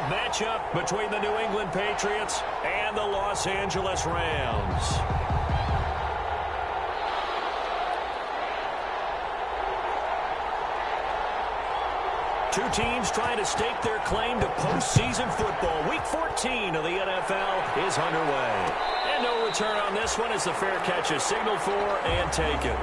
Matchup between the New England Patriots and the Los Angeles Rams. Two teams trying to stake their claim to postseason football. Week 14 of the NFL is underway. And no return on this one as the fair catch is signaled for and taken.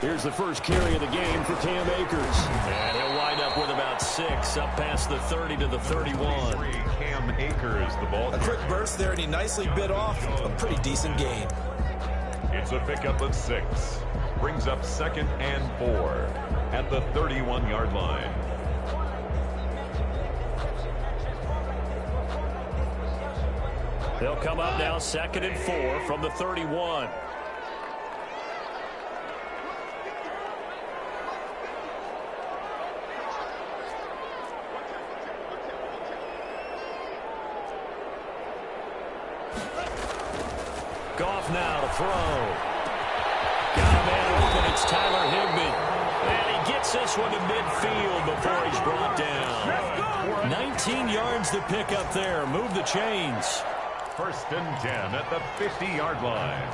Here's the first carry of the game for Cam Akers. And he'll wind up with about 6, up past the 30 to the 31. Cam Akers, the ball. A quick burst there, and he nicely bit off a pretty decent gain. It's a pickup of 6. Brings up 2nd and 4 at the 31-yard line. They'll come up now 2nd and 4 from the 31. Goff now to throw. Got a man open. It's Tyler Higbee. And he gets this one to midfield before he's brought down. 19 yards to pick up there. Move the chains. 1st and 10 at the 50-yard line.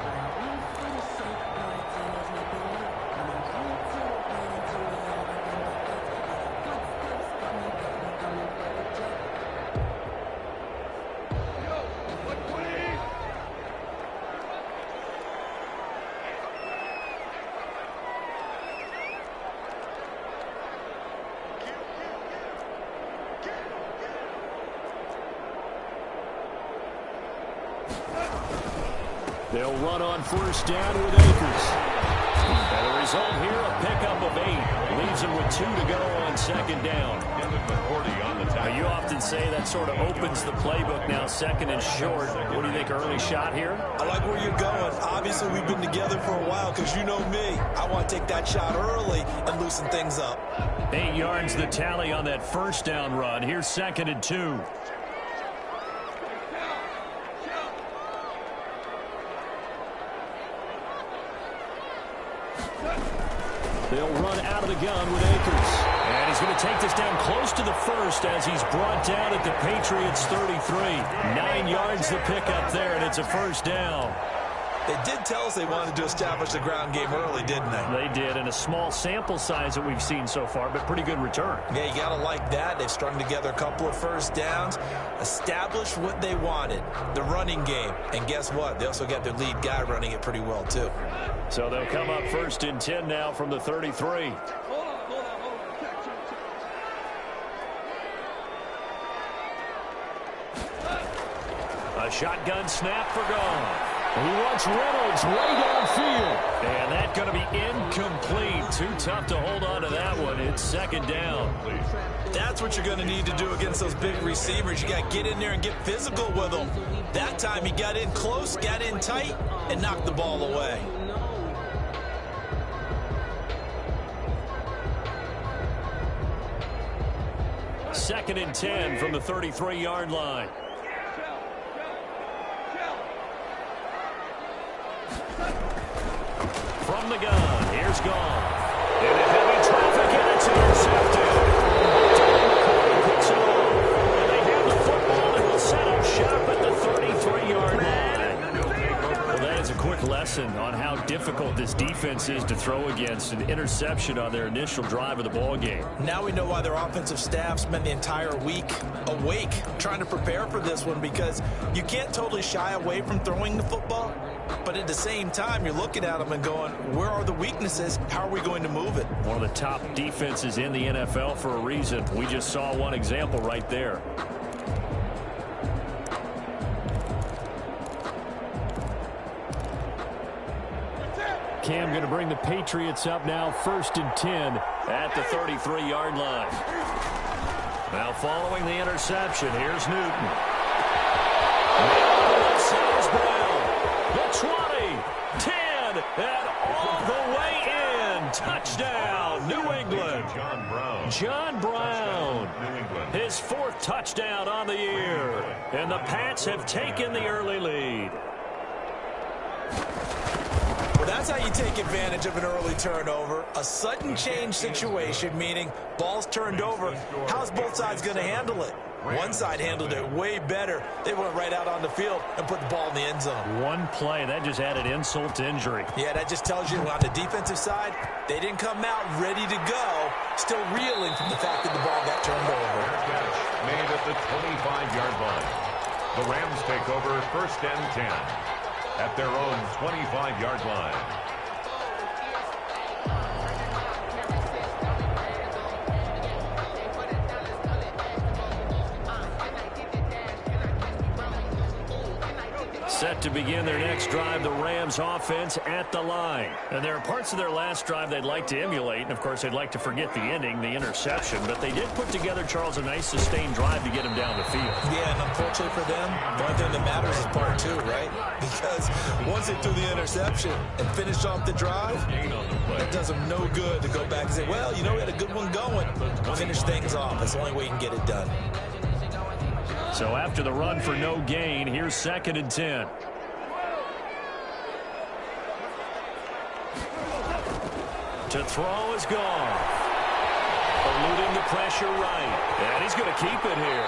They'll run on 1st down with Akers. And the result here, a pickup of 8. Leaves him with 2 to go on 2nd down. Now, you often say that sort of opens the playbook now, 2nd and short. What do you think, early shot here? I like where you're going. Obviously, we've been together for a while because you know me. I want to take that shot early and loosen things up. 8 yards the tally on that 1st down run. Here's 2nd and 2. They'll run out of the gun with Akers. And he's going to take this down close to the 1st as he's brought down at the Patriots 33. 9 yards to pick up there, and it's a 1st down. They did tell us they wanted to establish the ground game early, didn't they? They did, and a small sample size that we've seen so far, but pretty good return. Yeah, you got to like that. They've strung together a couple of 1st downs, established what they wanted, the running game. And guess what? They also got their lead guy running it pretty well, too. So they'll come up 1st and 10 now from the 33. A shotgun snap for Goff. He wants Reynolds way downfield. And that's going to be incomplete. Too tough to hold on to that one. It's 2nd down. That's what you're going to need to do against those big receivers. You got to get in there and get physical with them. That time he got in close, got in tight, and knocked the ball away. Second and 10 from the 33-yard line. From the gun, here's Goff. In a heavy traffic, and it's intercepted. Picks it off. And they have the football and will set up shop at the 33-yard line. Well, that is a quick lesson on how difficult this defense is to throw against. An interception on their initial drive of the ball game. Now we know why their offensive staff spent the entire week awake trying to prepare for this one, because you can't totally shy away from throwing the football. But at the same time, you're looking at them and going, where are the weaknesses? How are we going to move it? One of the top defenses in the NFL for a reason. We just saw one example right there. Cam, going to bring the Patriots up now 1st and 10 at the 33-yard line. Now following the interception, here's Newton. Sails Brown. The 20, 10, and all the way in. Touchdown, New England. John Brown. His 4th touchdown on the year. And the Pats have taken the early lead. Well, that's how you take advantage of an early turnover. A sudden change situation, meaning ball's turned over. How's both sides going to handle it? One side handled it way better. They went right out on the field and put the ball in the end zone. One play, that just added insult to injury. Yeah, that just tells you on the defensive side, they didn't come out ready to go, still reeling from the fact that the ball got turned over. Catch made at the 25-yard line. The Rams take over 1st and 10 at their own 25-yard line. Set to begin their next drive, the Rams offense at the line. And there are parts of their last drive they'd like to emulate, and of course they'd like to forget the ending, the interception, but they did put together, Charles, a nice sustained drive to get him down the field. Yeah, and unfortunately for them, the only thing that matters is part 2, right? Because once they threw the interception and finished off the drive, it does them no good to go back and say, well, you know, we had a good one going. Finish things off. That's the only way you can get it done. So after the run for no gain, here's 2nd and 10. To throw is gone. Eluding the pressure right. And he's going to keep it here.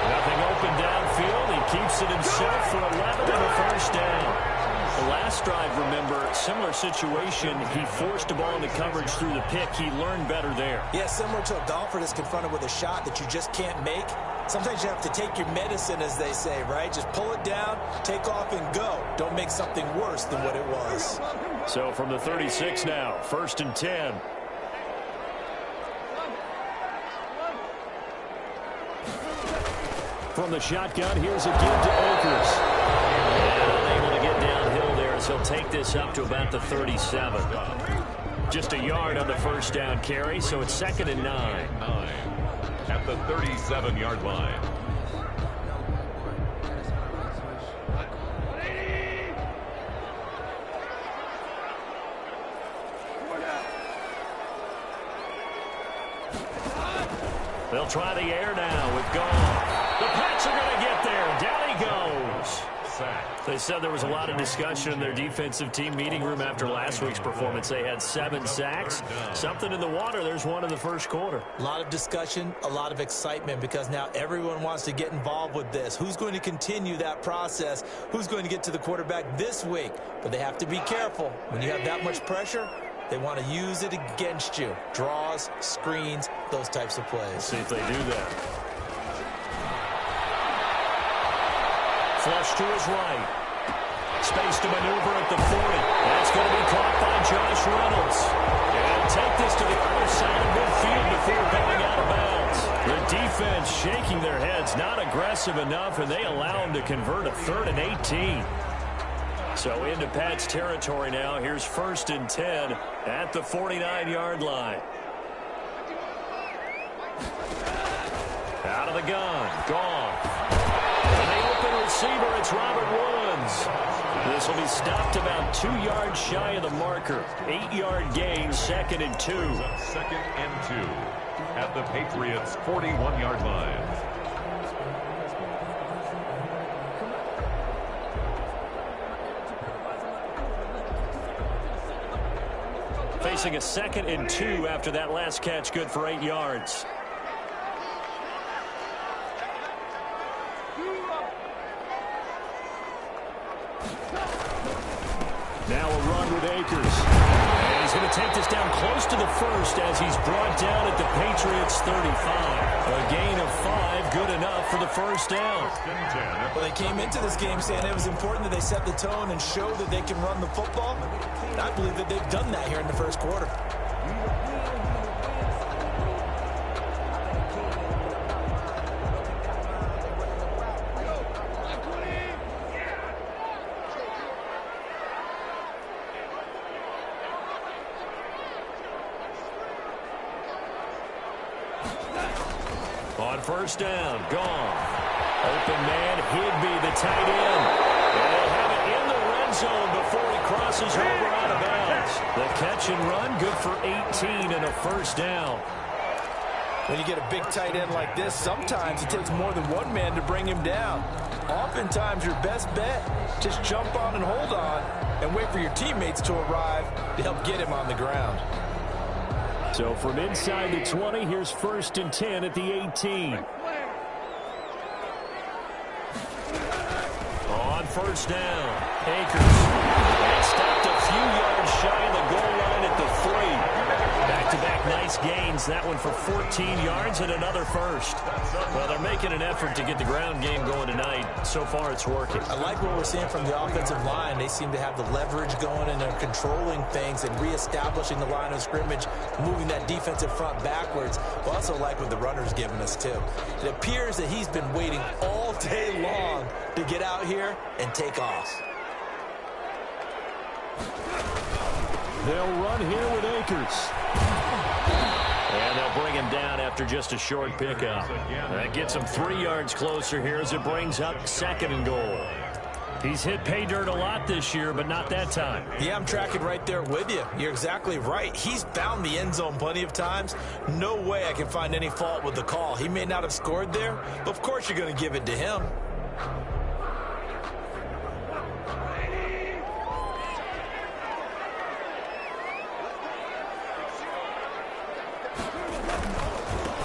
Nothing open downfield. He keeps it himself for 11 and a 1st down. The last drive, remember, similar situation. He forced a ball into coverage through the pick. He learned better there. Yeah, similar to a golfer that's confronted with a shot that you just can't make. Sometimes you have to take your medicine, as they say, right? Just pull it down, take off, and go. Don't make something worse than what it was. So from the 36 now, 1st and 10. From the shotgun, here's a give to Akers. And unable to get downhill there as he'll take this up to about the 37. Just a yard on the 1st down carry, so it's 2nd and 9. At the 37-yard line. They'll try the air now with Goff. The Pats are going to get there. Down he goes. They said there was a lot of discussion in their defensive team meeting room after last week's performance. They had 7 sacks. Something in the water. There's one in the 1st quarter. A lot of discussion, a lot of excitement, because now everyone wants to get involved with this. Who's going to continue that process? Who's going to get to the quarterback this week? But they have to be careful. When you have that much pressure, they want to use it against you. Draws, screens, those types of plays. See if they do that. Flush to his right. Space to maneuver at the 40. That's going to be caught by Josh Reynolds. And take this to the other side of midfield before going out of bounds. The defense shaking their heads, not aggressive enough, and they allow him to convert a 3rd and 18. So into Pat's territory now. Here's 1st and 10 at the 49-yard line. Out of the gun. Gone. And the open receiver, it's Robert Woods. This will be stopped about 2 yards shy of the marker. 8-yard gain, 2nd and 2. 2nd and 2 at the Patriots' 41-yard line. Facing a 2nd and 2 after that last catch, good for 8 yards. Now a run with Akers. And he's going to take this down close to the 1st as he's brought down at the Patriots' 35. A gain of 5, good enough for the 1st down. Well, they came into this game saying it was important that they set the tone and show that they can run the football. And I believe that they've done that here in the 1st quarter. On first down, gone. Open man, Higby, the tight end. And they'll have it in the red zone before he crosses over out of bounds. The catch and run, good for 18 and a first down. When you get a big tight end like this, sometimes it takes more than one man to bring him down. Oftentimes, your best bet, just jump on and hold on and wait for your teammates to arrive to help get him on the ground. So from inside the 20, here's first and 10 at the 18. On first down, Akers. And stopped a few yards shy of the goal line at the 3. Back-to-back nice gains. That one for 14 yards and another first. Well, they're making an effort to get the ground game going tonight. So far, it's working. I like what we're seeing from the offensive line. They seem to have the leverage going, and they're controlling things and reestablishing the line of scrimmage, moving that defensive front backwards. I also like what the runner's giving us, too. It appears that he's been waiting all day long to get out here and take off. They'll run here with Akers. And they'll bring him down after just a short pickup. That gets him 3 yards closer here as it brings up second and goal. He's hit pay dirt a lot this year, but not that time. Yeah, I'm tracking right there with you. You're exactly right. He's found the end zone plenty of times. No way I can find any fault with the call. He may not have scored there, but of course you're going to give it to him.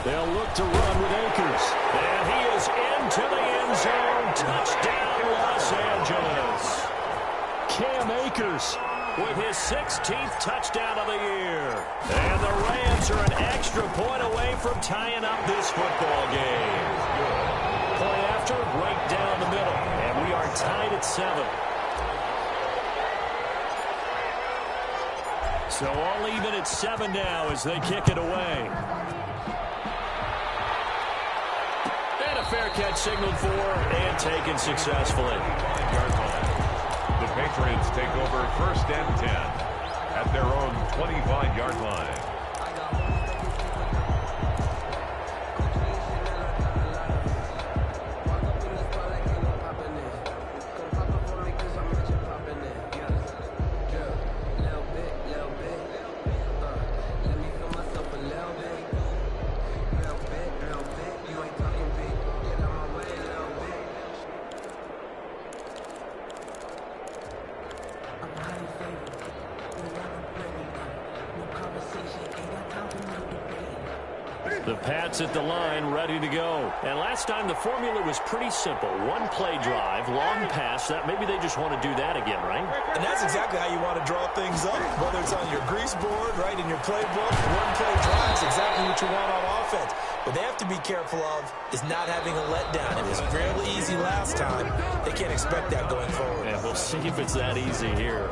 They'll look to run with Akers. And he is into the end zone. Touchdown, Los Angeles. Cam Akers with his 16th touchdown of the year. And the Rams are an extra point away from tying up this football game. Play after, right down the middle. And we are tied at 7. So all even at 7 now as they kick it away. Fair catch signaled for and taken successfully. Yard line. The Patriots take over first and 10 at their own 25-yard line. The Pats at the line, ready to go. And last time the formula was pretty simple. One play drive, long pass. That maybe they just want to do that again, right? And that's exactly how you want to draw things up. Whether it's on your grease board, right, in your playbook, one play drive is exactly what you want on offense. What they have to be careful of is not having a letdown. It was fairly easy last time. They can't expect that going forward. And we'll see if it's that easy here.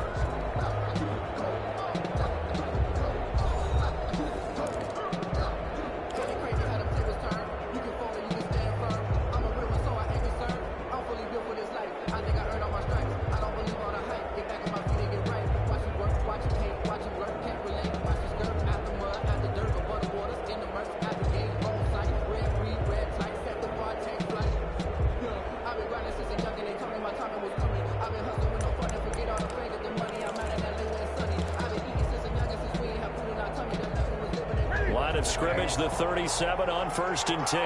Line of scrimmage, the 37 on first and 10.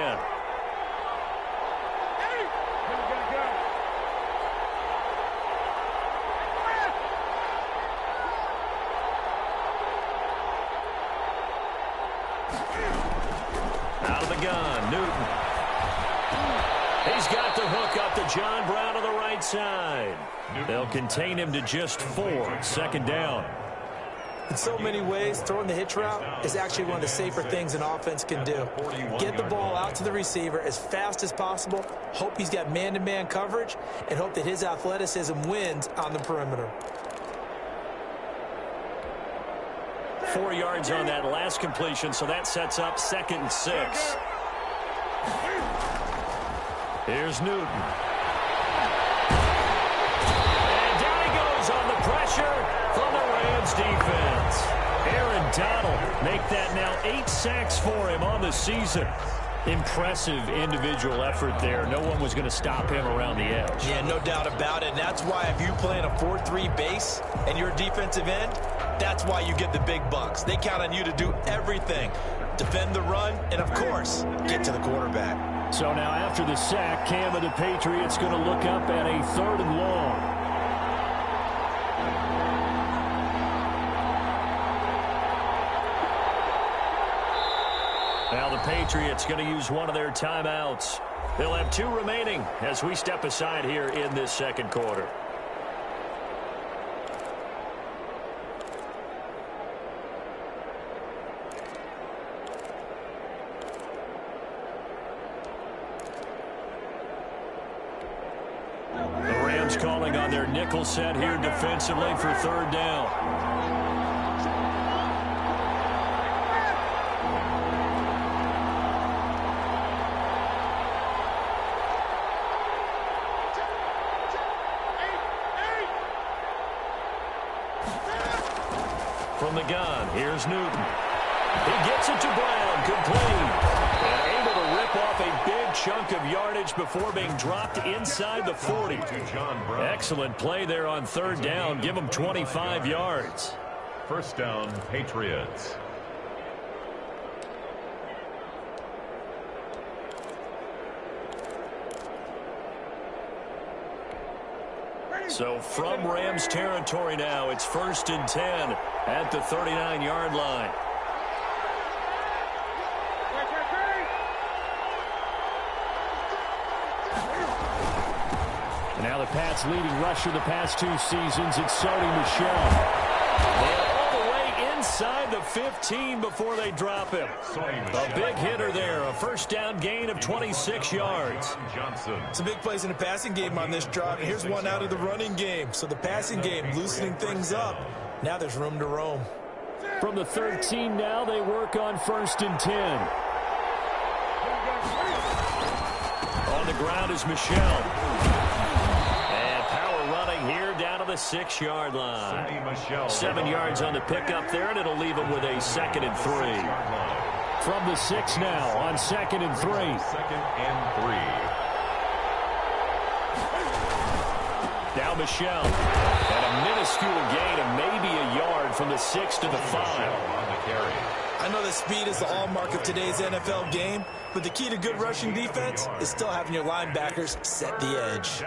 Out of the gun, Newton. He's got the hook up to John Brown on the right side. They'll contain him to just 4. Second down. In so many ways, throwing the hitch route is actually one of the safer things an offense can do. Get the ball out to the receiver as fast as possible, hope he's got man-to-man coverage, and hope that his athleticism wins on the perimeter. 4 yards on that last completion, so that sets up 2nd and 6. Here's Newton. And down he goes on the pressure from the Rams defense. Aaron Donald make that now 8 sacks for him on the season. Impressive individual effort there. No one was going to stop him around the edge. Yeah, no doubt about it. And that's why if you play in a 4-3 base and you're a defensive end, that's why you get the big bucks. They count on you to do everything. Defend the run and, of course, get to the quarterback. So now after the sack, Cam of the Patriots going to look up at a 3rd and long. Now the Patriots going to use one of their timeouts. They'll have 2 remaining as we step aside here in this second quarter. The Rams calling on their nickel set here defensively for 3rd down. From the gun, here's Newton. He gets it to Brown, complete. And able to rip off a big chunk of yardage before being dropped inside the 40. Excellent play there on 3rd down. Give him 25 yards. 1st down, Patriots. So from Rams territory now, it's 1st and 10 at the 39-yard line. And now the Pats' leading rusher the past 2 seasons, it's Sony Michel. And all the way inside the 15 before they drop him. A big hitter there, a 1st down gain of 26 yards. Some big plays in the passing game on this drive, and here's one out of the running game. So the passing game loosening things up. Now there's room to roam. From the 13 now, they work on 1st and 10. On the ground is Michel. And power running here down to the 6-yard line. 7 yards on the pickup there, and it'll leave him with a 2nd and 3. From the 6 now on 2nd and 3. 2nd and 3. Now Michel. And a minuscule gain of maybe a yard from the 6 to the 5. I know that speed is the hallmark of today's NFL game, but the key to good rushing defense is still having your linebackers set the edge.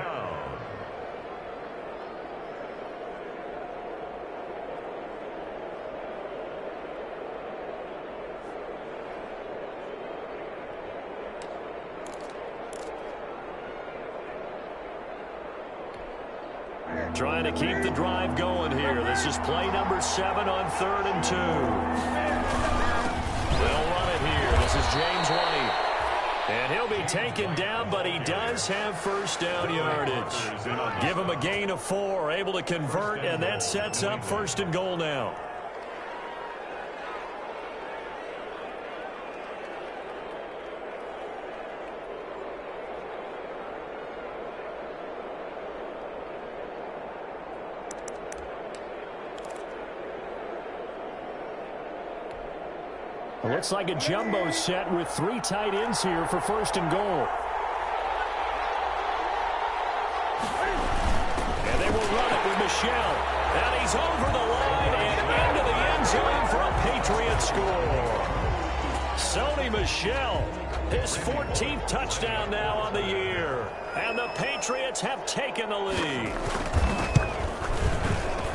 Trying to keep the drive going here. This is play number 7 on 3rd and 2. They'll run it here. This is James White. And he'll be taken down, but he does have 1st down yardage. Give him a gain of 4, able to convert, and that sets up 1st and goal now. It looks like a jumbo set with 3 tight ends here for 1st and goal. And they will run it with Michel. And he's over the line and into the end zone for a Patriot score. Sony Michel, his 14th touchdown now on the year. And the Patriots have taken the lead.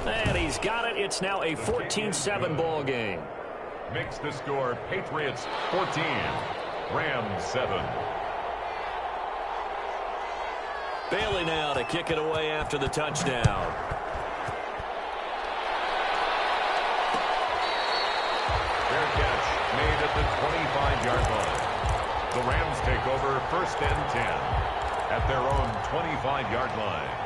And he's got it. It's now a 14-7 ball game. Makes the score Patriots 14, Rams 7. Bailey now to kick it away after the touchdown. Fair catch made at the 25-yard line. The Rams take over 1st and 10 at their own 25-yard line.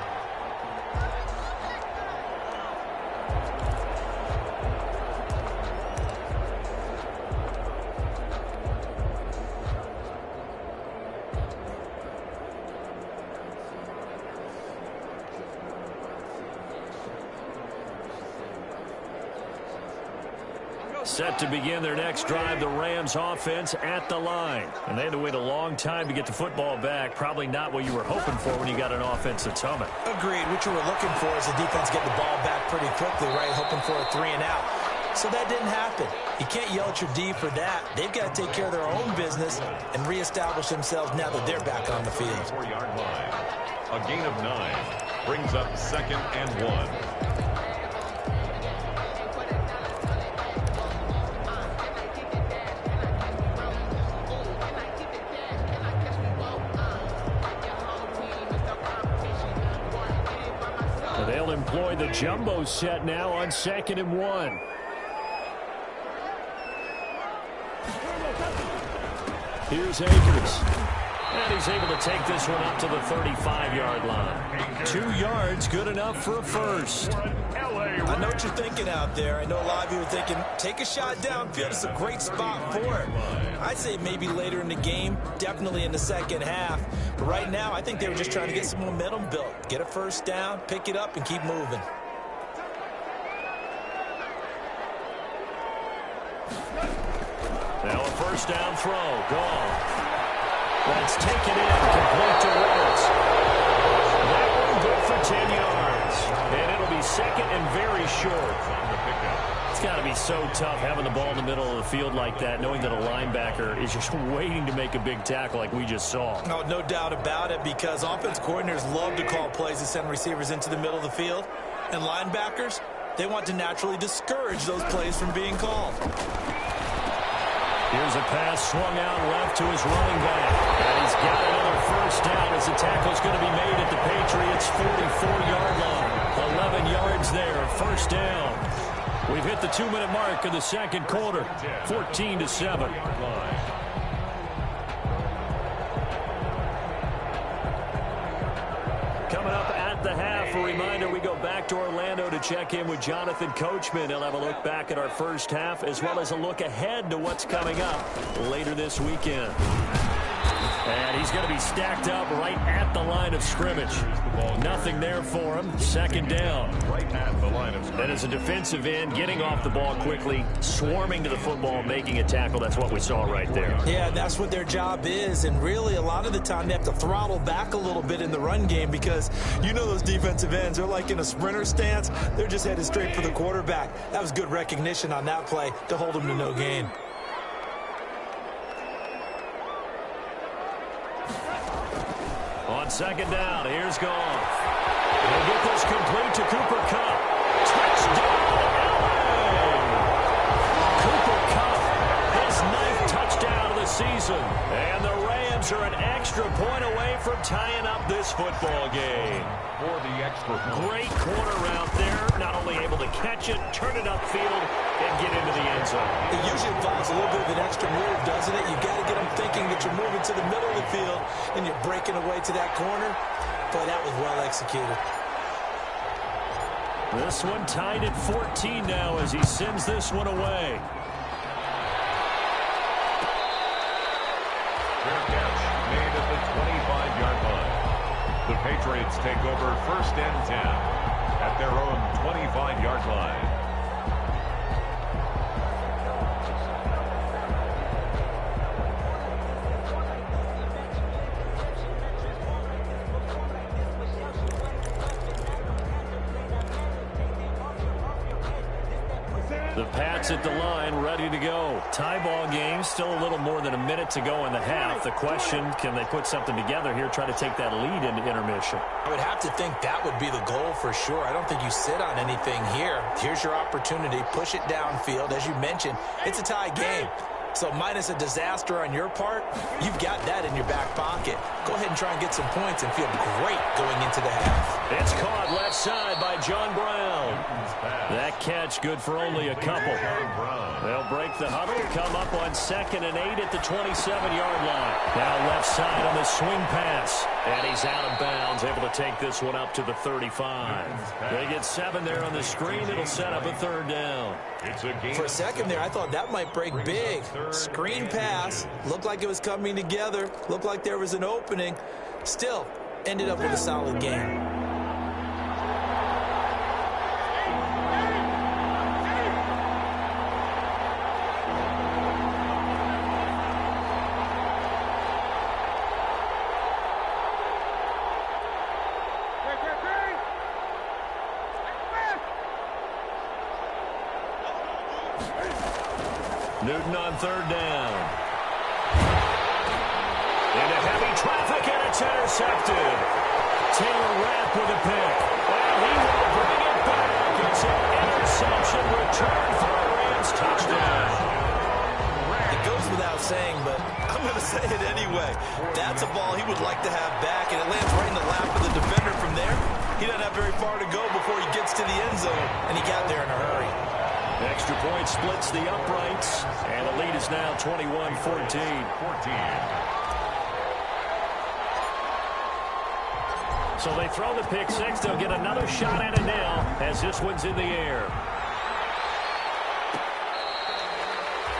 Set to begin their next drive, the Rams offense at the line. And they had to wait a long time to get the football back. Probably not what you were hoping for when you got an offense that's humming. Agreed. What you were looking for is the defense getting the ball back pretty quickly, right? Hoping for a 3 and out. So that didn't happen. You can't yell at your D for that. They've got to take care of their own business and reestablish themselves now that they're back on the field. 4-yard line. A gain of 9 brings up 2nd and 1. They'll employ the jumbo set now on 2nd and 1. Here's Akers. And he's able to take this one up to the 35-yard line. 2 yards, good enough for a first. I know what you're thinking out there. I know a lot of you are thinking, take a shot downfield. It's a great spot for it. I'd say maybe later in the game, definitely in the second half. But right now, I think they were just trying to get some momentum built. Get a first down, pick it up, and keep moving. Now a first down throw, gone. That's taken in, complete to Rivers. That one good for 10 yards. And it'll be 2nd and very short. It's got to be so tough having the ball in the middle of the field like that, knowing that a linebacker is just waiting to make a big tackle like we just saw. No doubt about it, because offense coordinators love to call plays to send receivers into the middle of the field. And linebackers, they want to naturally discourage those plays from being called. Here's a pass swung out left to his running back. And he's got another first down as the tackle's going to be made at the Patriots' 44-yard line. 11 yards there, first down. We've hit the 2-minute mark of the second quarter, 14-7. Coming up at the half, a reminder, we go back to Orlando to check in with Jonathan Coachman. He'll have a look back at our first half as well as a look ahead to what's coming up later this weekend. And he's going to be stacked up right at the line of scrimmage. Nothing there for him. Second down. Right at the line of scrimmage. And as a defensive end, getting off the ball quickly, swarming to the football, making a tackle. That's what we saw right there. Yeah, that's what their job is. And really, a lot of the time, they have to throttle back a little bit in the run game because you know those defensive ends, they're like in a sprinter stance. They're just headed straight for the quarterback. That was good recognition on that play to hold him to no gain. On second down, here's Goff. He'll get this complete to Cooper Kupp. Touchdown, LA! Cooper Kupp, his 9th touchdown of the season. And the Rams are an extra point away from tying up this football game. For the extra point. Great corner route there. Not only able to catch it, turn it upfield, and get into the end zone. It usually involves a little bit of an extra move, doesn't it? You've got to get them thinking that you're moving to the middle of the field and you're breaking away to that corner. But that was well executed. This one tied at 14 now as he sends this one away. Fair catch made at the 25-yard line. The Patriots take over 1st and 10 at their own 25-yard line. The Pats at the line, ready to go. Tie ball game, still a little more than a minute to go in the half. The question, can they put something together here, try to take that lead into intermission? I would have to think that would be the goal for sure. I don't think you sit on anything here. Here's your opportunity. Push it downfield. As you mentioned, it's a tie game. So minus a disaster on your part, you've got that in your back pocket. Go ahead and try and get some points and feel great going into the half. It's caught left side by John Brown. That catch good for only a couple. They'll break the huddle, come up on 2nd and 8 at the 27-yard line. Now left side on the swing pass. And he's out of bounds, able to take this one up to the 35. They get 7 there on the screen. It'll set up a 3rd down. For a second there, I thought that might break big. Screen pass. Looked like it was coming together. Looked like there was an opening. Still, ended up with a solid game. Newton on third down. Into heavy traffic, and it's intercepted. Taylor Rapp with a pick. And he will bring it back. It's an interception return for a Rams touchdown. It goes without saying, but I'm going to say it anyway. That's a ball he would like to have back, and it lands right in the lap of the defender from there. He doesn't have very far to go before he gets to the end zone, and he got there in a hurry. Extra point splits the uprights, and the lead is now 21-14. So they throw the pick six. They'll get another shot at it now as this one's in the air.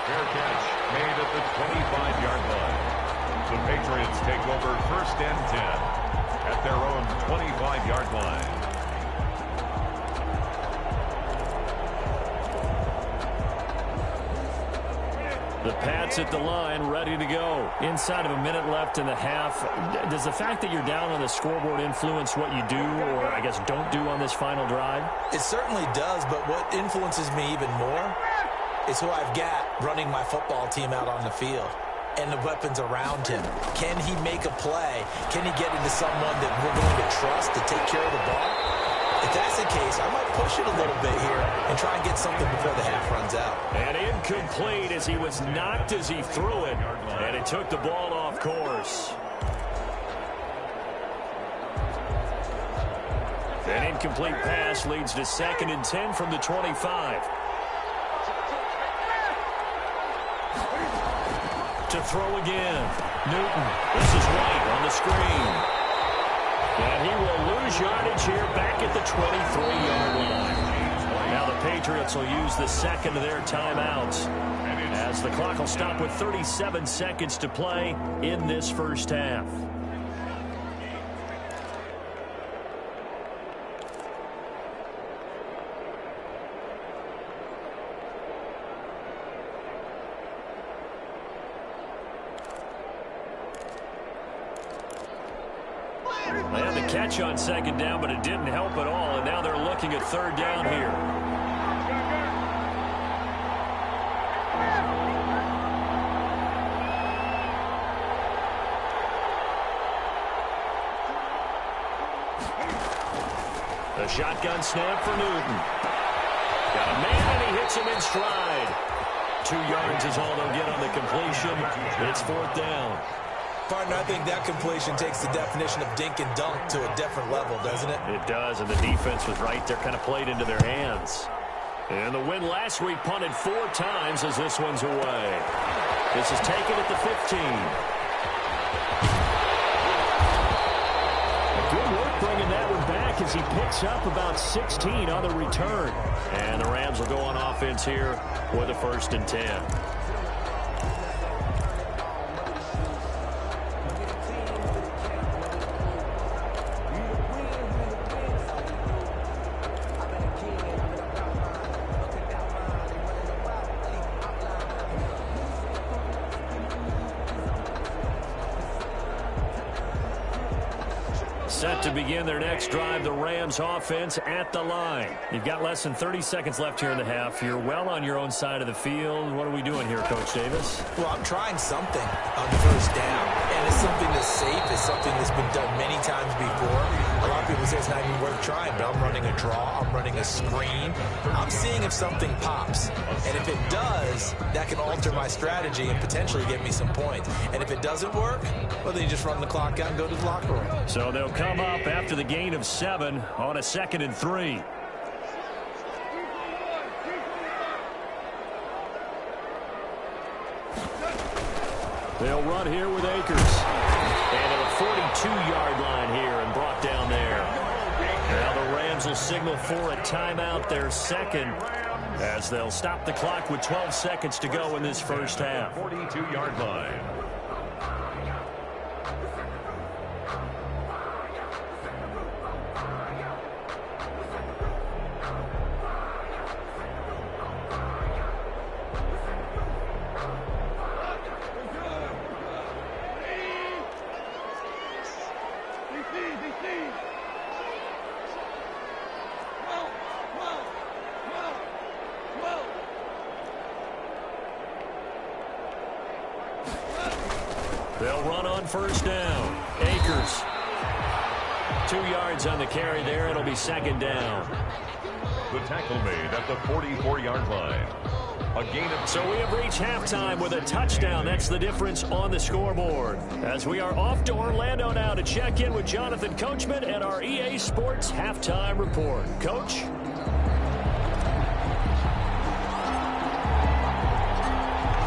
Fair catch made at the 25-yard line. The Patriots take over first and 10 at their own 25-yard line. The Pats at the line, ready to go. Inside of a minute left in the half. Does the fact that you're down on the scoreboard influence what you do, or I guess don't do on this final drive? It certainly does, but what influences me even more is who I've got running my football team out on the field and the weapons around him. Can he make a play? Can he get into someone that we're going to trust to take care of the ball? If that's the case, I might push it a little bit here and try and get something before the half runs out. And incomplete as he was knocked as he threw it, and it took the ball off course. An incomplete pass leads to 2nd and 10 from the 25. To throw again. Newton. This is White on the screen. And he will lose yardage here back at the 23-yard line. Now the Patriots will use the second of their timeouts as the clock will stop with 37 seconds to play in this first half. They had the catch on 2nd down, but it didn't help at all, and now they're looking at 3rd down here. The shotgun snap for Newton. Got a man, and he hits him in stride. 2 yards is all they'll get on the completion. It's 4th down. Partner, I think that completion takes the definition of dink and dunk to a different level, doesn't it? It does, and the defense was right there, kind of played into their hands. And the win last week punted 4 times as this one's away. This is taken at the 15. Good work bringing that one back as he picks up about 16 on the return. And the Rams will go on offense here with a 1st and 10. Set to begin their next drive, the Rams offense at the line. You've got less than 30 seconds left here in the half. You're well on your own side of the field. What are we doing here, Coach Davis? Well, I'm trying something on 1st down, and it's something that's safe. It's something that's been done many times before. A lot of people say it's not even worth trying, but I'm running a draw. I'm running a screen. I'm seeing if something pops, and if it does, that can alter my strategy and potentially get me some points. And if it doesn't work, well, then you just run the clock out and go to the locker room. So they'll come up after the gain of 7 on a 2nd and 3. They'll run here with Akers. And at a 42-yard line here and brought down there. Now the Rams will signal for a timeout, their 2nd, as they'll stop the clock with 12 seconds to go in this first half. 42-yard line. They'll run on first down. Akers. 2 yards on the carry there. It'll be second down. The tackle made at the 44-yard line. A gain of... So we have reached halftime with a touchdown. That's the difference on the scoreboard. As we are off to Orlando now to check in with Jonathan Coachman and our EA Sports halftime report. Coach?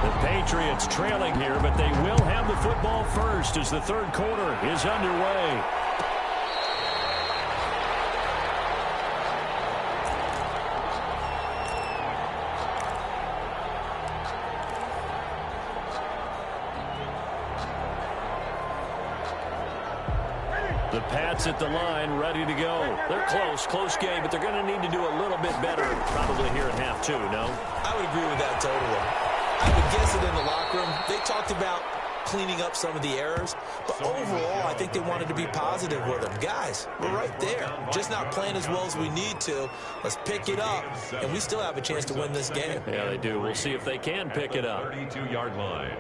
The Patriots trailing here, but they will have the football first as the third quarter is underway. The Pats at the line, ready to go. They're close game, but they're going to need to do a little bit better probably here in half two, no? I would agree with that totally. I would guess it in the locker room. They talked about cleaning up some of the errors, but overall, I think they wanted to be positive with them. Guys, we're right there. Just not playing as well as we need to. Let's pick it up, and we still have a chance to win this game. Yeah, they do. We'll see if they can pick it up. 32-yard line.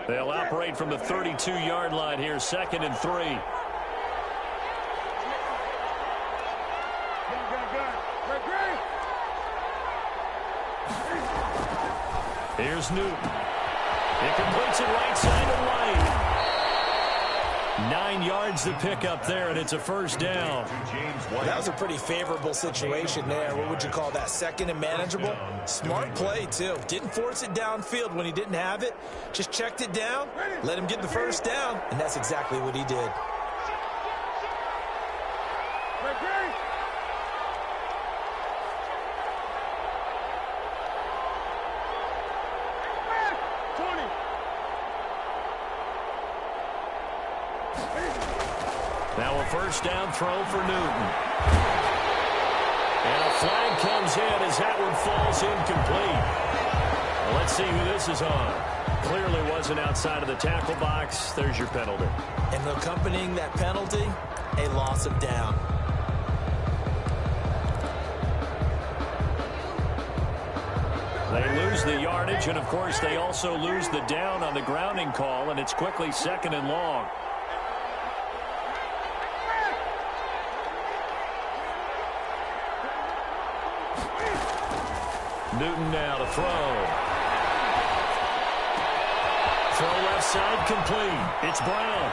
They'll operate from the 32-yard line here, 2nd and 3. Here's Newton. It completes it right side to White. 9 yards to pick up there, and it's a first down. That was a pretty favorable situation there. What would you call that? 2nd and manageable? Smart play, too. Didn't force it downfield when he didn't have it. Just checked it down, let him get the first down, and that's exactly what he did. Now a first down throw for Newton. And a flag comes in as that one falls incomplete. Well, let's see who this is on. Clearly wasn't outside of the tackle box. There's your penalty. And accompanying that penalty, a loss of down. They lose the yardage, and of course they also lose the down on the grounding call, and it's quickly 2nd and long. Newton now to throw. Throw left side complete. It's Brown.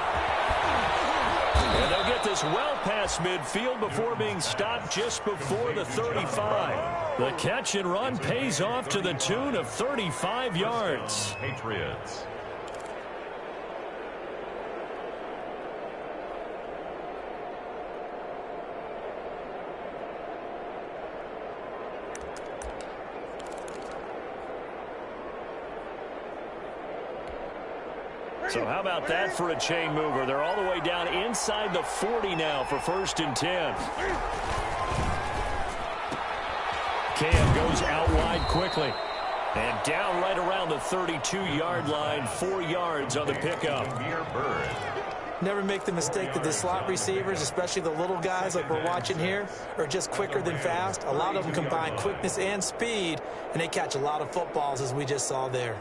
And they'll get this well past midfield before being stopped just before the 35. The catch and run pays off to the tune of 35 yards. Patriots. So how about that for a chain mover? They're all the way down inside the 40 now for 1st and 10. Cam goes out wide quickly. And down right around the 32-yard line, 4 yards on the pickup. Never make the mistake that the slot receivers, especially the little guys like we're watching here, are just quicker than fast. A lot of them combine quickness and speed, and they catch a lot of footballs, as we just saw there.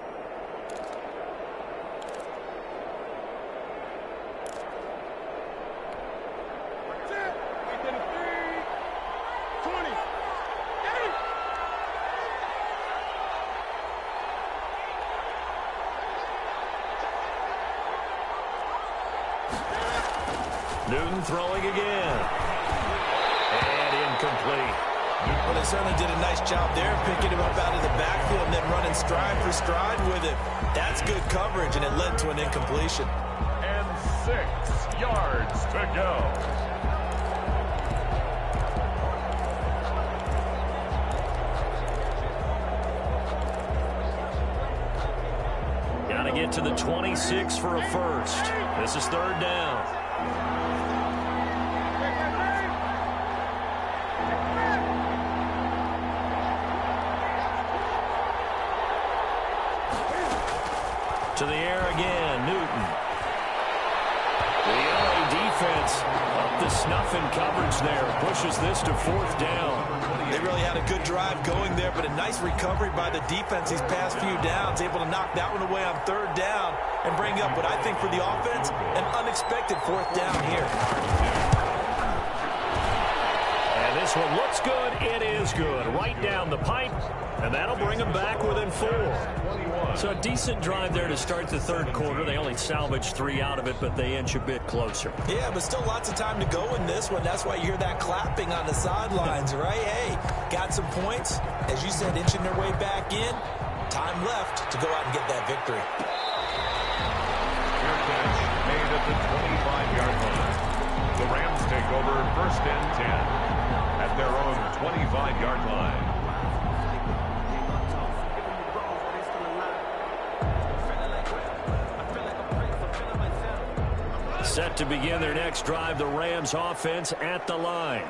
Newton throwing again. And incomplete. Well, they certainly did a nice job there, picking him up out of the backfield and then running stride for stride with it. That's good coverage, and it led to an incompletion. And 6 yards to go. Got to get to the 26 for a first. This is 3rd down. To the air again, Newton. The LA defense, well, up the snuff in coverage there. Pushes this to 4th down. They really had a good drive going there, but a nice recovery by the defense these past few downs, able to knock that one away on 3rd down and bring up what I think for the offense, an unexpected 4th down here. And this one looks good. It is good. Right down the pipe, and that'll bring them back within 4. So a decent drive there to start the 3rd quarter. They only salvaged 3 out of it, but they inch a bit closer. Yeah, but still lots of time to go in this one. That's why you hear that clapping on the sidelines, right? Hey, got some points. As you said, inching their way back in. Time left to go out and get that victory. Fair catch made at the 25-yard line. The Rams take over 1st and 10 at their own 25-yard line. Set to begin their next drive, the Rams offense at the line.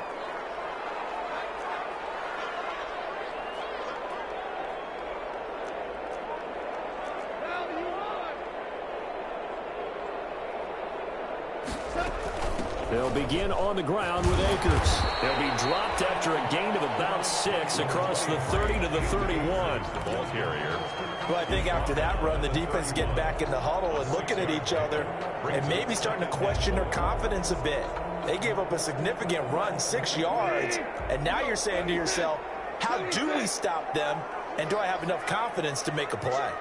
They'll begin on the ground with Akers. They'll be dropped after a gain of about 6 across the 30 to the 31. The ball carrier. Well, I think after that run, the defense is getting back in the huddle and looking at each other and maybe starting to question their confidence a bit. They gave up a significant run, 6 yards, and now you're saying to yourself, how do we stop them, and do I have enough confidence to make a play?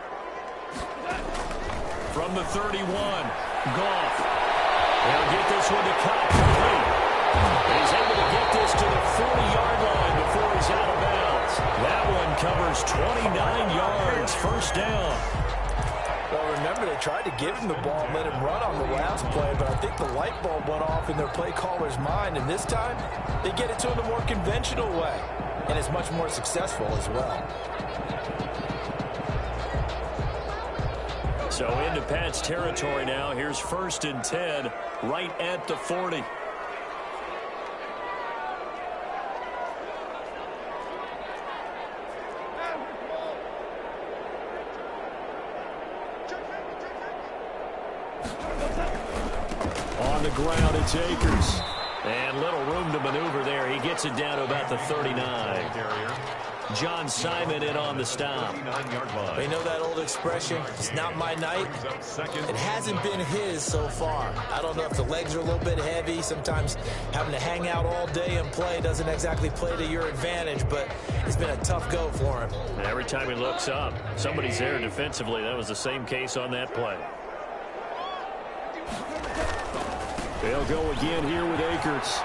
From the 31, Goff. They'll get this one to cut complete. He's able to get this to the 40-yard line before he's out of bounds. That one covers 29 yards, 1st down. Well, remember, they tried to give him the ball and let him run on the last play, but I think the light bulb went off in their play caller's mind, and this time they get it to him the more conventional way, and it's much more successful as well. So into Pat's territory now. Here's 1st and 10 right at the 40. On the ground, it's Akers. And little room to maneuver there. He gets it down to about the 39. John Simon in on the stop. You know that old expression, it's not my night? It hasn't been his so far. I don't know if the legs are a little bit heavy. Sometimes having to hang out all day and play doesn't exactly play to your advantage, but it's been a tough go for him. And every time he looks up, somebody's there defensively. That was the same case on that play. They'll go again here with Akers.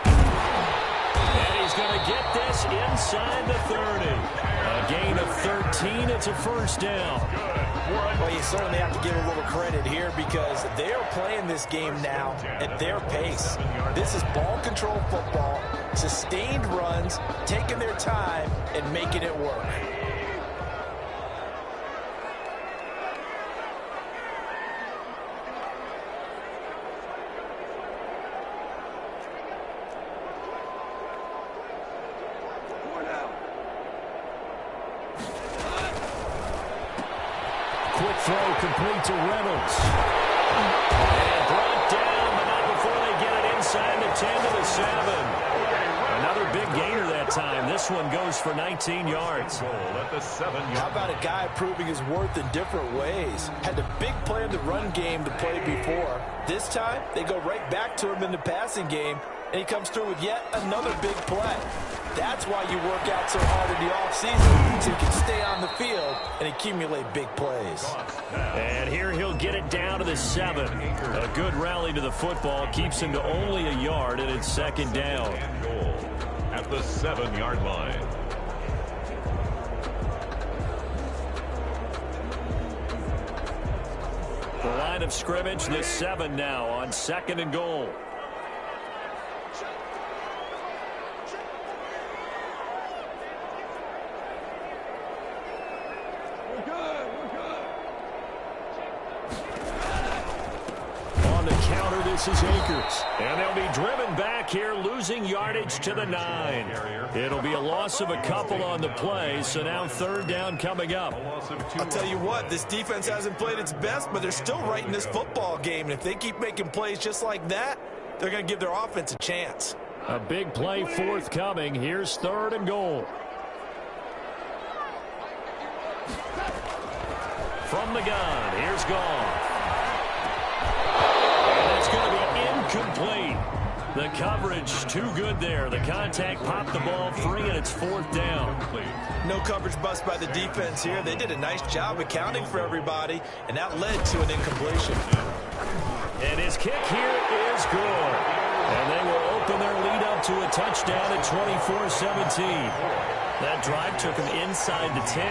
And he's going to get this inside the 30. A gain of 13. It's a 1st down. Well, you certainly have to give a little credit here because they are playing this game now at their pace. This is ball control football, sustained runs, taking their time, and making it work. Quick throw complete to Reynolds. And brought down, but not before they get it inside the 10 to the 7. Another big gainer that time. This one goes for 19 yards. At the 7-yard. How about a guy proving his worth in different ways? Had a big play in the run game to play before. This time, they go right back to him in the passing game, and he comes through with yet another big play. That's why you work out so hard in the offseason, so you can stay on the field and accumulate big plays. And here he'll get it down to the 7. A good rally to the football keeps him to only a yard, and it's 2nd down. Goal at the 7-yard line. The line of scrimmage, the 7 now on 2nd and goal. This is Akers. And they'll be driven back here, losing yardage to the 9. It'll be a loss of a couple on the play, so now 3rd down coming up. I'll tell you what, this defense hasn't played its best, but they're still right in this football game. And if they keep making plays just like that, they're going to give their offense a chance. A big play forthcoming. Here's 3rd and goal. From the gun, here's Goff. And it's going to be incomplete. The coverage too good there. The contact popped the ball free, and it's 4th down. No coverage bust by the defense here. They did a nice job accounting for everybody, and that led to an incompletion. And his kick here is good. And they will open their lead up to a touchdown at 24-17. That drive took him inside the 10.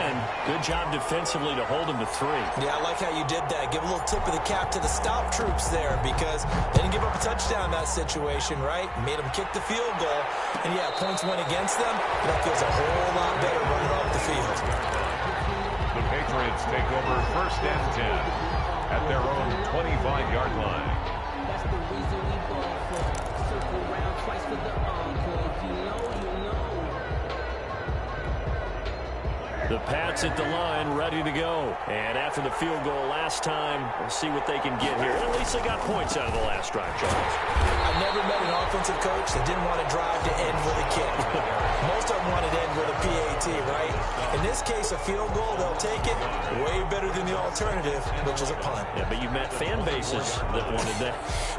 Good job defensively to hold him to 3. Yeah, I like how you did that. Give a little tip of the cap to the stop troops there because they didn't give up a touchdown in that situation, right? Made them kick the field goal. And, yeah, points went against them. That feels a whole lot better running off the field. The Patriots take over 1st and 10 at their own 25-yard line. That's the reason we ball for. Circle round twice for the encore. If you know, you know. The Pats at the line, ready to go. And after the field goal last time, we'll see what they can get here. At least they got points out of the last drive, Charles. I've never met an offensive coach that didn't want to drive to end with a kick. Most of them wanted to end with a PAT, right? In this case, a field goal, they'll take it. Way better than the alternative, which is a punt. Yeah, but you've met fan bases that wanted that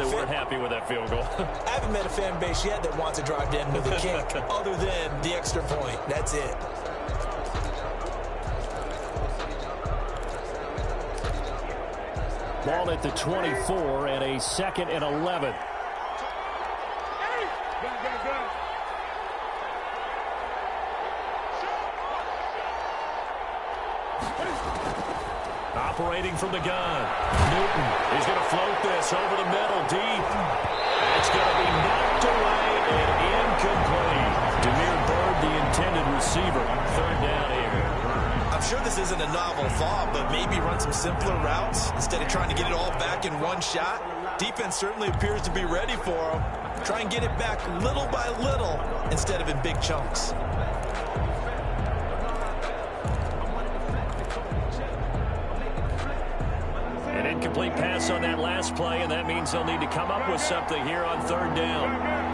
weren't happy with that field goal. I haven't met a fan base yet that wants to drive to end with a kick other than the extra point. That's it. Ball at the 24 and a 2nd and 11. Operating from the gun. Newton is going to float this over the middle deep. It's going to be knocked away and incomplete. Demir Bird, the intended receiver. 3rd down here. I'm sure this isn't a novel thought, but maybe run some simpler routes instead of trying to get it all back in one shot. Defense certainly appears to be ready for them. Try and get it back little by little instead of in big chunks. An incomplete pass on that last play, and that means they'll need to come up with something here on 3rd down.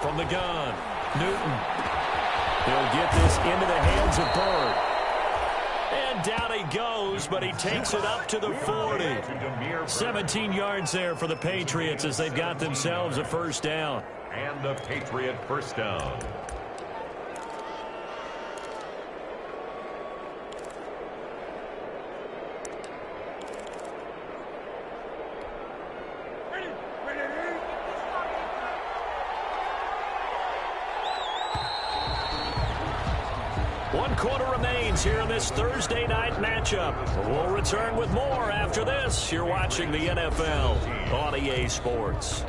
From the gun, Newton. He'll get this into the hands of Bird. And down he goes, but he takes it up to the 40. 17 yards there for the Patriots as they've got themselves a 1st down. And the Patriot 1st down. One quarter remains here in this Thursday night matchup. We'll return with more after this. You're watching the NFL on EA Sports.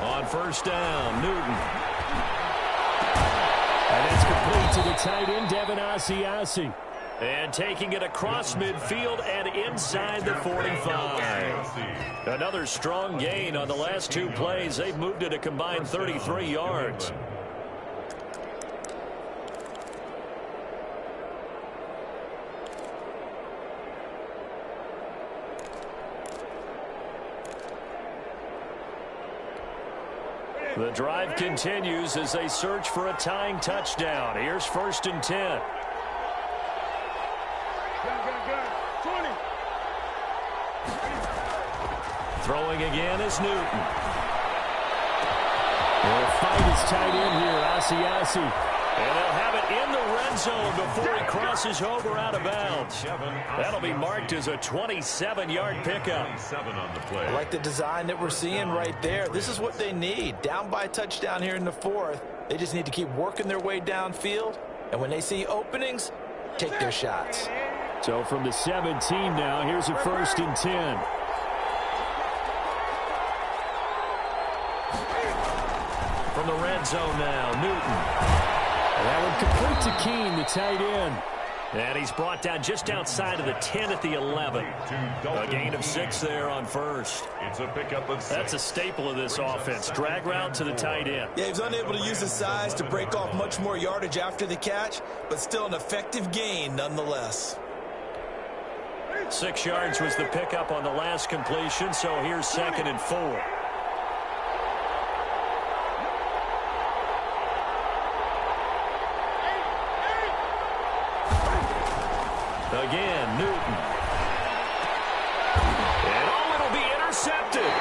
On 1st down, Newton. And it's complete to the tight end, Devin Asiasi. And taking it across midfield and inside the 45. Another strong gain on the last 2 plays. They've moved it a combined 33 yards. The drive continues as they search for a tying touchdown. Here's 1st and 10. Throwing again is Newton. They'll fight his tight end here, Asiasi. And they'll have it in the red zone before he crosses over out of bounds. That'll be marked as a 27-yard pickup. 27 on the play. I like the design that we're seeing right there. This is what they need. Down by a touchdown here in the fourth. They just need to keep working their way downfield. And when they see openings, take their shots. So from the 17 now, here's a 1st and 10. From the red zone now, Newton. And that one complete to Keene, the tight end. And he's brought down just outside of the 10 at the 11. A gain of 6 there on first. It's a pickup of 6. That's a staple of this offense. Drag route to the tight end. Yeah, he was unable to use his size to break off much more yardage after the catch, but still an effective gain nonetheless. 6 yards was the pickup on the last completion, so here's 2nd and 4. Again, Newton. And it'll be intercepted.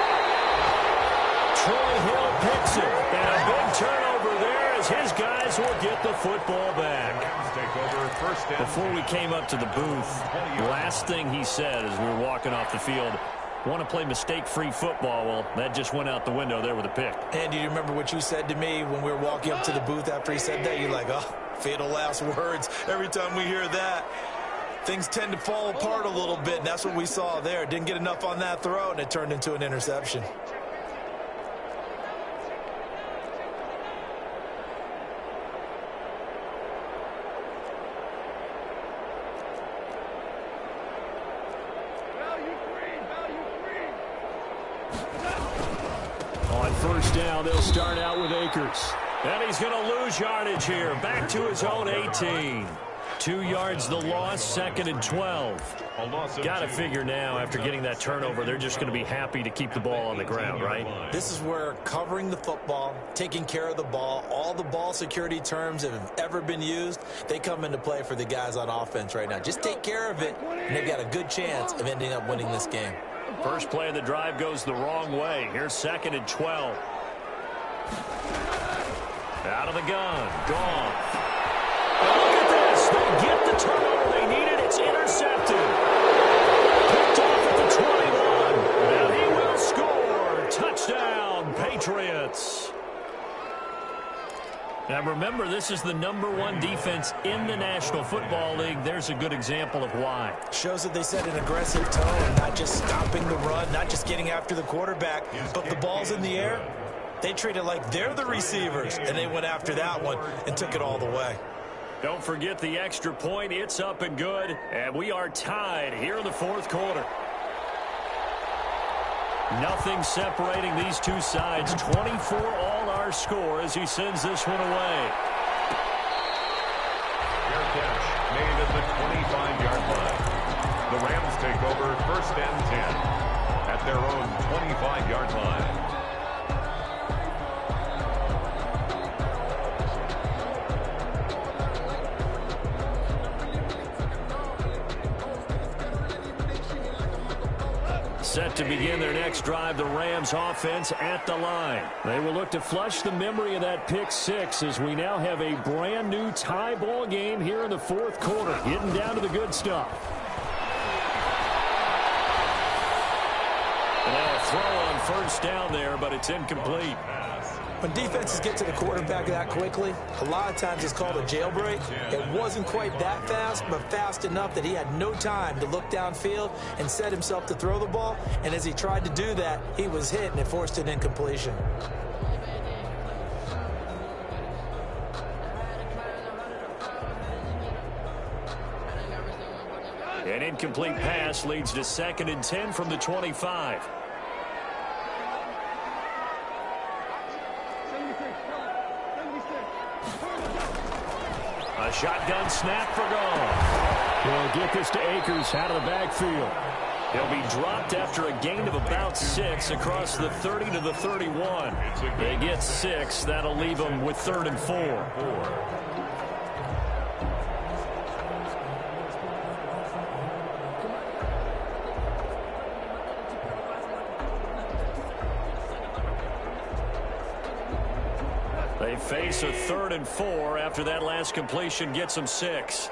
Troy Hill picks it. And a big turnover there as his guys will get the football back. Before we came up to the booth, the last thing he said as we were walking off the field, want to play mistake-free football. Well, that just went out the window there with a pick. And do you remember what you said to me when we were walking up to the booth after he said that? You're like, oh, fatal last words. Every time we hear that, things tend to fall apart a little bit, and that's what we saw there. Didn't get enough on that throw, and it turned into an interception. On 1st down, they'll start out with Akers. And he's going to lose yardage here. Back to his own 18. 2 yards the loss, 2nd and 12. Got to figure now, after getting that turnover, they're just going to be happy to keep the ball on the ground, right? This is where covering the football, taking care of the ball, all the ball security terms that have ever been used, they come into play for the guys on offense right now. Just take care of it, and they've got a good chance of ending up winning this game. First play of the drive goes the wrong way. Here's 2nd and 12. Out of the gun. Gone. And look at this. They get the turnover they needed. It's intercepted. Picked off at the 21. And he will score. Touchdown, Patriots. Now remember, this is the #1 defense in the National Football League. There's a good example of why. Shows that they set an aggressive tone, not just stopping the run, not just getting after the quarterback, but the ball's in the air. They treat it like they're the receivers, and they went after that one and took it all the way. Don't forget the extra point. It's up and good, and we are tied here in the 4th quarter. Nothing separating these two sides. 24 all our score as he sends this one away. Fair catch made at the 25-yard line. The Rams take over 1st and 10 at their own 25-yard line. Set to begin their next drive, the Rams offense at the line. They will look to flush the memory of that pick 6 as we now have a brand new tie ball game here in the 4th quarter, getting down to the good stuff. And now a throw on 1st down there, but it's incomplete. When defenses get to the quarterback that quickly, a lot of times it's called a jailbreak. It wasn't quite that fast, but fast enough that he had no time to look downfield and set himself to throw the ball. And as he tried to do that, he was hit, and it forced an incompletion. An incomplete pass leads to 2nd and 10 from the 25. A shotgun snap for gone. He'll get this to Akers out of the backfield. He'll be dropped after a gain of about 6 across the 30 to the 31. They get 6. That'll leave them with 3rd and 4. They face a 3rd and 4 after that last completion gets them 6.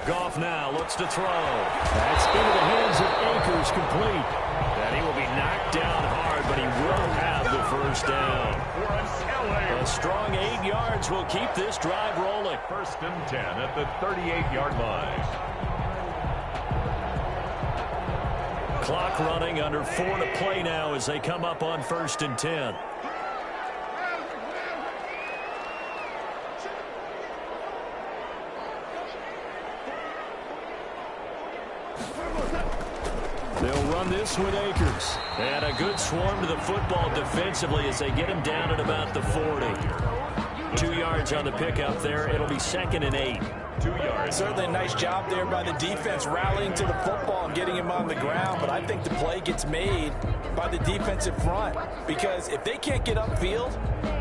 Goff now looks to throw. That's into the hands of Akers, complete. And he will be knocked down hard, but he will have the first down. A strong 8 yards will keep this drive rolling. 1st and 10 at the 38-yard line. Clock running, under 4 to play now as they come up on 1st and 10. They'll run this with Akers. And a good swarm to the football defensively as they get him down at about the 40. 2 yards on the pickup there. It'll be 2nd and 8. 2 yards. Certainly a nice job there by the defense rallying to the football and getting him on the ground, but I think the play gets made by the defensive front because if they can't get upfield,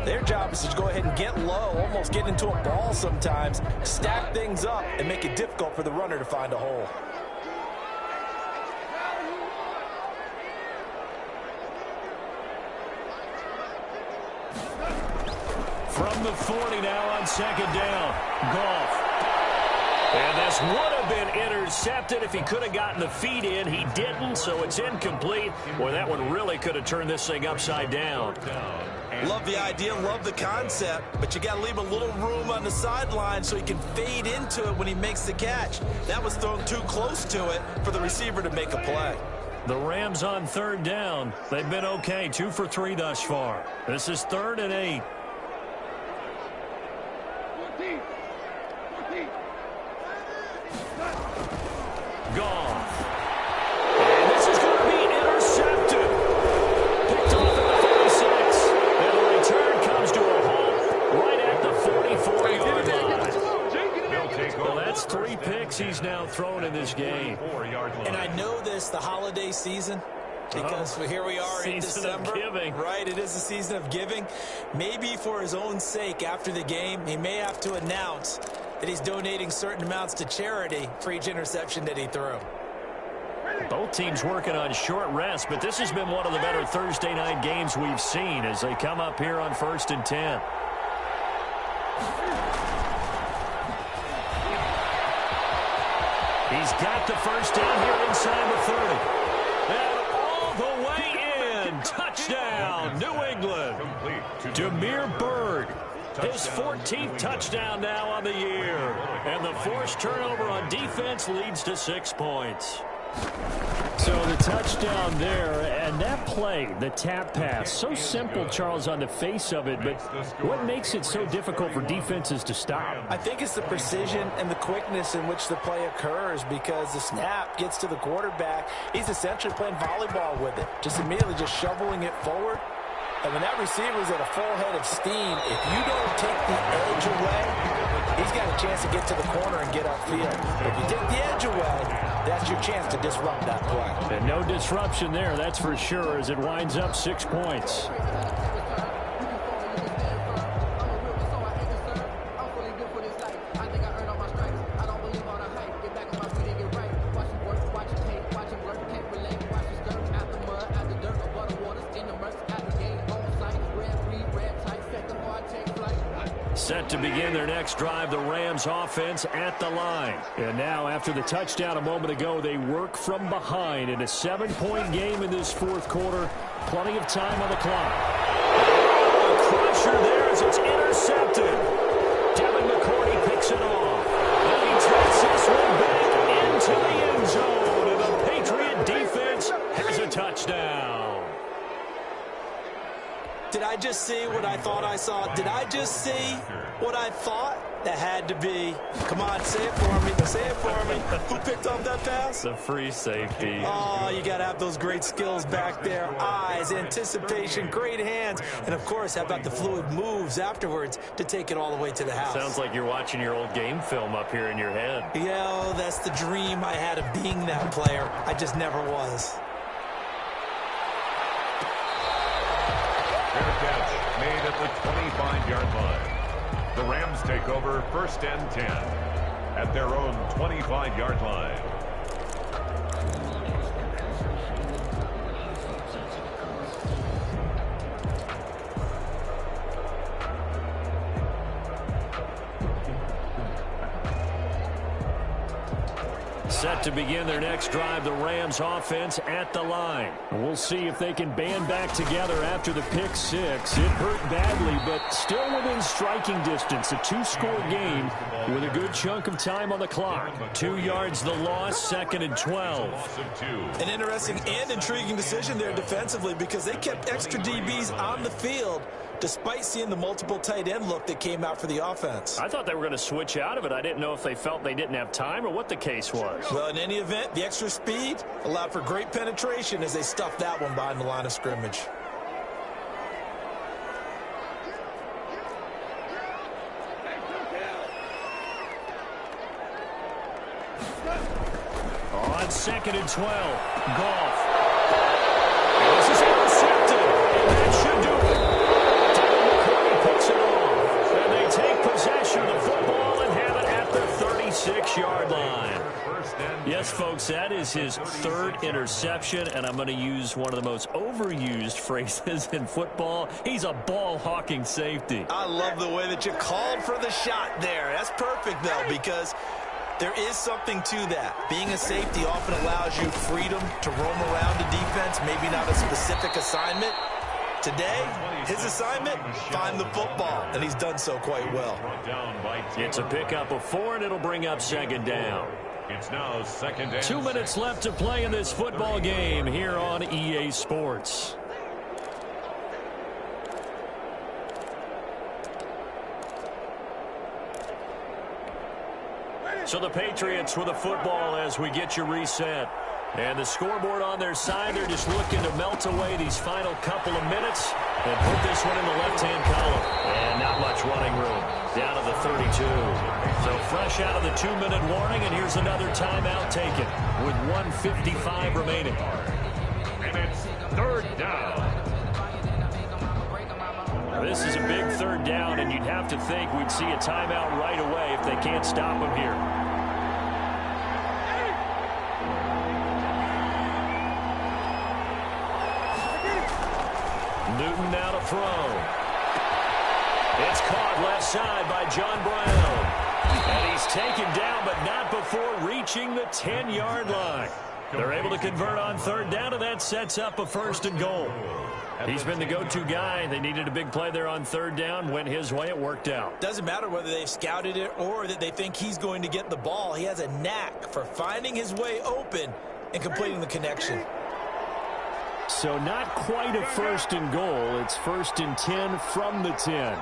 their job is to go ahead and get low, almost get into a ball sometimes, stack things up, and make it difficult for the runner to find a hole. From the 40 now on 2nd down. Goff. And this would have been intercepted if he could have gotten the feet in. He didn't, so it's incomplete. Boy, that one really could have turned this thing upside down. Love the idea, love the concept, but you got to leave a little room on the sideline so he can fade into it when he makes the catch. That was thrown too close to it for the receiver to make a play. The Rams on 3rd down. They've been okay, 2 for 3 thus far. This is 3rd and 8. Goff. And this is going to be intercepted. Picked off at the 36. And the return comes to a halt right at the 44-yard line. Well, that's 3 picks he's now thrown in this game. And I know this, the holiday season, because here we are in December. Season of giving. Right, it is a season of giving. Maybe for his own sake after the game, he may have to announce that he's donating certain amounts to charity for each interception that he threw. Both teams working on short rest, but this has been one of the better Thursday night games we've seen as they come up here on 1st and 10. He's got the first down here inside the 30. And all the way in. Touchdown, New England. Demir Bird. His 14th touchdown now on the year. And the forced turnover on defense leads to 6 points. So the touchdown there, and that play, the tap pass, so simple, Charles, on the face of it, but what makes it so difficult for defenses to stop? I think it's the precision and the quickness in which the play occurs because the snap gets to the quarterback. He's essentially playing volleyball with it, just immediately just shoveling it forward. And when that receiver's at a full head of steam, if you don't take the edge away, he's got a chance to get to the corner and get upfield. If you take the edge away, that's your chance to disrupt that play. And no disruption there, that's for sure, as it winds up 6 points. Set to begin their next drive, the Rams offense at the line. And now, after the touchdown a moment ago, they work from behind in a 7-point game in this 4th quarter. Plenty of time on the clock. A crusher there as it's intercepted. Devin McCourty picks it off. And he takes this one back into the end zone. And the Patriot defense has a touchdown. Did I just see what I thought I saw? Did I just see what I thought? That had to be. Come on, say it for me. Say it for me. Who picked up that pass? The free safety. Oh, you got to have those great skills back there. Eyes, anticipation, great hands. And, of course, how about the fluid moves afterwards to take it all the way to the house? Sounds like you're watching your old game film up here in your head. Yeah, oh, that's the dream I had of being that player. I just never was. Fair catch made at the 25-yard line. The Rams take over 1st and 10 at their own 25-yard line. Set to begin their next drive, the Rams offense at the line. We'll see if they can band back together after the pick six. It hurt badly, but still within striking distance. A two-score game with a good chunk of time on the clock. 2 yards the loss, 2nd and 12. An interesting and intriguing decision there defensively because they kept extra DBs on the field despite seeing the multiple tight end look that came out for the offense. I thought they were going to switch out of it. I didn't know if they felt they didn't have time or what the case was. Well, in any event, the extra speed allowed for great penetration as they stuffed that one behind the line of scrimmage. On 2nd and 12, Goff. This is intercepted, and that should do it. Picks it off, and they take possession of the football and have it at the 36-yard line. Yes, folks, that is his 3rd interception, and I'm going to use one of the most overused phrases in football. He's a ball-hawking safety. I love the way that you called for the shot there. That's perfect, though, because there is something to that. Being a safety often allows you freedom to roam around the defense, maybe not a specific assignment. Today, his assignment, find the football, and he's done so quite well. It's a pickup of 4, and it'll bring up 2nd down. It's now 2nd and 2 minutes left to play in this football game here on EA Sports. So the Patriots with the football as we get you reset. And the scoreboard on their side, they're just looking to melt away these final couple of minutes and put this one in the left-hand column. And not much running room. Down to the 32. So fresh out of the 2-minute warning, and here's another timeout taken with 1:55 remaining. And it's 3rd down. This is a big 3rd down, and you'd have to think we'd see a timeout right away if they can't stop him here. Newton now to throw. It's caught left side by John Brown. And he's taken down, but not before reaching the 10-yard line. They're able to convert on 3rd down, and that sets up a 1st and goal. He's been the go-to guy. They needed a big play there on 3rd down. Went his way. It worked out. Doesn't matter whether they've scouted it or that they think he's going to get the ball. He has a knack for finding his way open and completing the connection. So not quite a 1st and goal. It's 1st and 10 from the 10.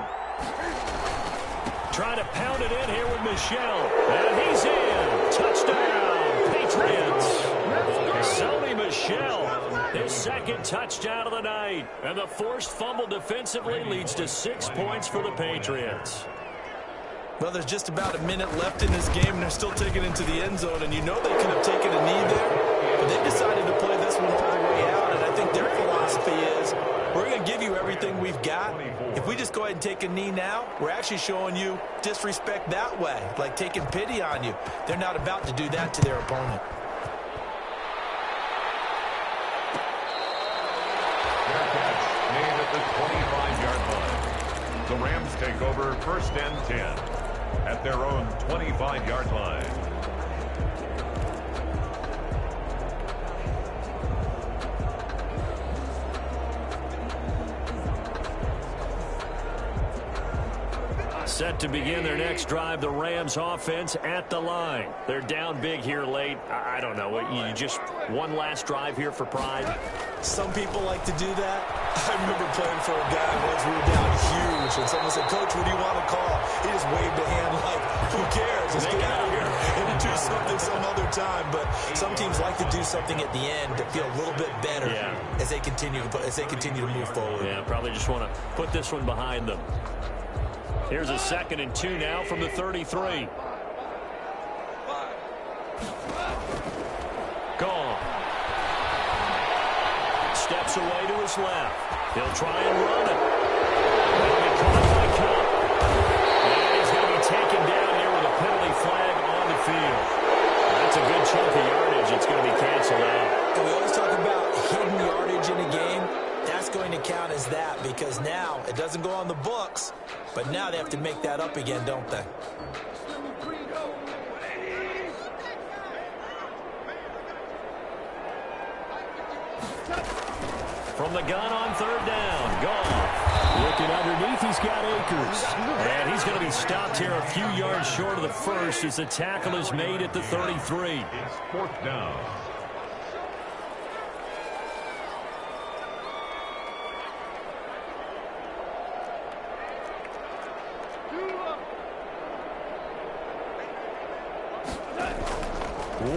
Trying to pound it in here with Michel. And he's in. Touchdown, Patriots. Sony Michel, his 2nd touchdown of the night. And the forced fumble defensively leads to 6 points for the Patriots. Well, there's just about a minute left in this game, and they're still taking it into the end zone. And you know they could have taken a knee there, but they decided to play this one all the way out. And I think their philosophy is, we're going to give you everything we've got. If we just go ahead and take a knee now, we're actually showing you disrespect that way, like taking pity on you. They're not about to do that to their opponent. Made at the 25-yard line. The Rams take over 1st and 10 at their own 25-yard line. Set to begin their next drive, the Rams offense at the line. They're down big here late. I don't know. You just one last drive here for pride. Some people like to do that. I remember playing for a guy once we were down huge, and someone said, "Coach, what do you want to call?" He just waved a hand like, "Who cares? Let's get out of here and do something some other time." But some teams like to do something at the end to feel a little bit better as they continue to move forward. Yeah, probably just want to put this one behind them. Here's a 2nd and 2 now from the 33. Gone. Steps away to his left. He'll try and run it. He'll be caught by Cup. And he's going to be taken down here with a penalty flag on the field. That's a good chunk of yardage. It's going to be canceled out. And we always talk about hidden yardage in a game. That's going to count as that because now it doesn't go on the books, but now they have to make that up again, don't they? From the gun on third down. Goff. Looking underneath, he's got Akers. And he's going to be stopped here a few yards short of the first as the tackle is made at the 33. It's fourth down.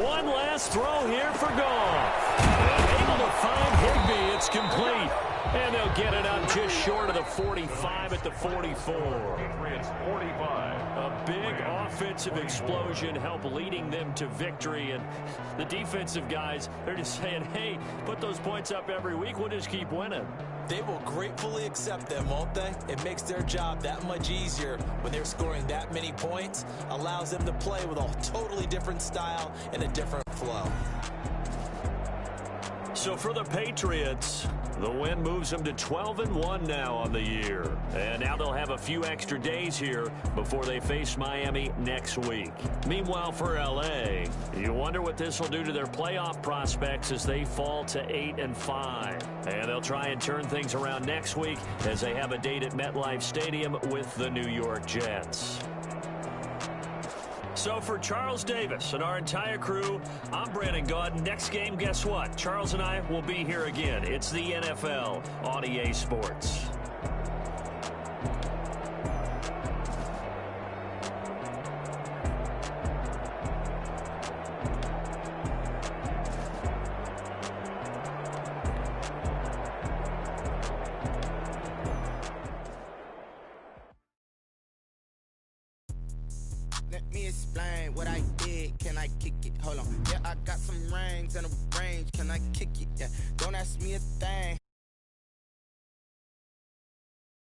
One last throw here for Goff. And able to find Higbee. It's complete. And they'll get it up just short of the 45 at the 44. Patriots 45. A big offensive explosion helped leading them to victory. And the defensive guys, they're just saying, hey, put those points up every week. We'll just keep winning. They will gratefully accept them, won't they? It makes their job that much easier when they're scoring that many points. Allows them to play with a totally different style and a different flow. So for the Patriots, the win moves them to 12-1 now on the year. And now they'll have a few extra days here before they face Miami next week. Meanwhile, for L.A., you wonder what this will do to their playoff prospects as they fall to 8-5. And they'll try and turn things around next week as they have a date at MetLife Stadium with the New York Jets. So for Charles Davis and our entire crew, I'm Brandon Gaudin. Next game, guess what? Charles and I will be here again. It's the NFL on EA Sports. Let me explain what I did. Can I kick it? Hold on. Yeah, I got some rings and a range. Can I kick it? Yeah. Don't ask me a thing.